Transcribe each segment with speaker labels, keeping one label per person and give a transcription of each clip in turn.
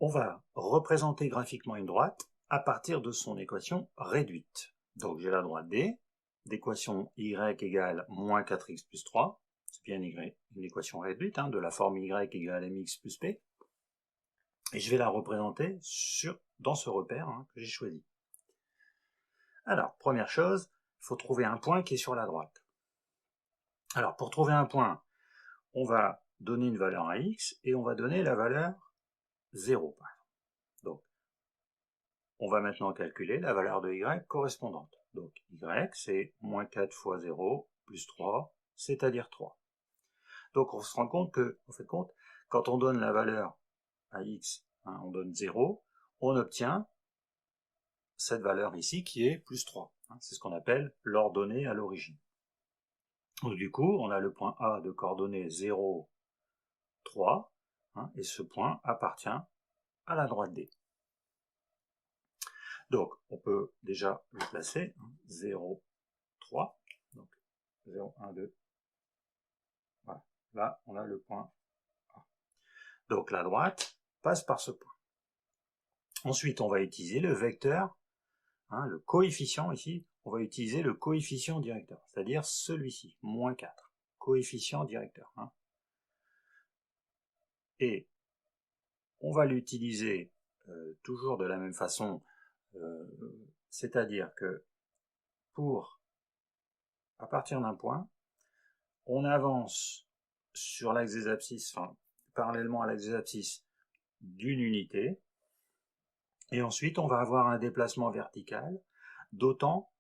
Speaker 1: On va représenter graphiquement une droite à partir de son équation réduite. Donc j'ai la droite D, l'équation y égale moins 4x plus 3, c'est bien une équation réduite, de la forme y égale mx plus p, et je vais la représenter dans ce repère que j'ai choisi. Alors, première chose, il faut trouver un point qui est sur la droite. Alors, pour trouver un point, on va donner une valeur à x, et on va donner la valeur 0. Donc, on va maintenant calculer la valeur de y correspondante. Donc, y, c'est moins 4 fois 0 plus 3, c'est-à-dire 3. Donc, on se rend compte que, quand on donne la valeur à x, on donne 0, on obtient cette valeur ici qui est plus 3. C'est ce qu'on appelle l'ordonnée à l'origine. Donc, du coup, on a le point A de coordonnées 0, 3, et ce point appartient à la droite D. Donc, on peut déjà le placer, 0, 3, donc 0, 1, 2, voilà. Là, on a le point A. Donc, la droite passe par ce point. Ensuite, on va utiliser le vecteur, le coefficient ici, on va utiliser le coefficient directeur, c'est-à-dire celui-ci, moins 4, coefficient directeur. Et on va l'utiliser toujours de la même façon, c'est-à-dire que à partir d'un point, on avance sur l'axe des abscisses, parallèlement à l'axe des abscisses d'une unité, et ensuite on va avoir un déplacement vertical d'autant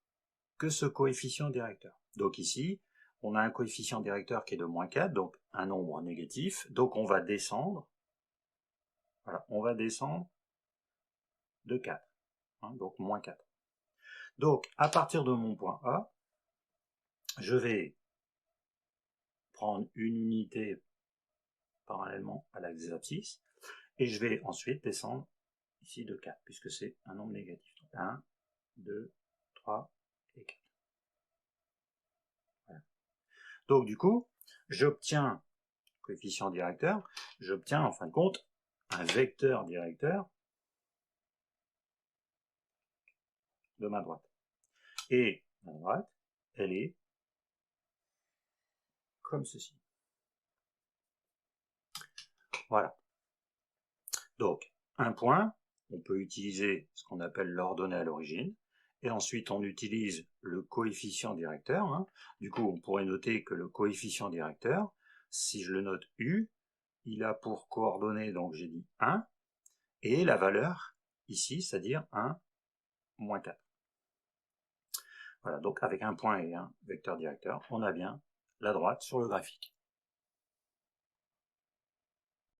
Speaker 1: que ce coefficient directeur. Donc ici, on a un coefficient directeur qui est de moins 4, donc un nombre négatif, donc on va descendre, voilà, on va descendre de 4, donc moins 4. Donc à partir de mon point A, je vais prendre une unité parallèlement à l'axe des abscisses, et je vais ensuite descendre ici de 4, puisque c'est un nombre négatif. Donc 1, 2, 3 et 4. Voilà. Donc du coup, j'obtiens, coefficient directeur, j'obtiens en fin de compte un vecteur directeur de ma droite. Et ma droite, elle est comme ceci. Voilà. Donc, un point, on peut utiliser ce qu'on appelle l'ordonnée à l'origine, et ensuite on utilise le coefficient directeur. Du coup, on pourrait noter que le coefficient directeur, si je le note U, il a pour coordonnée, donc j'ai dit 1, et la valeur ici, c'est-à-dire 1, moins 4. Voilà, donc avec un point et un vecteur directeur, on a bien la droite sur le graphique.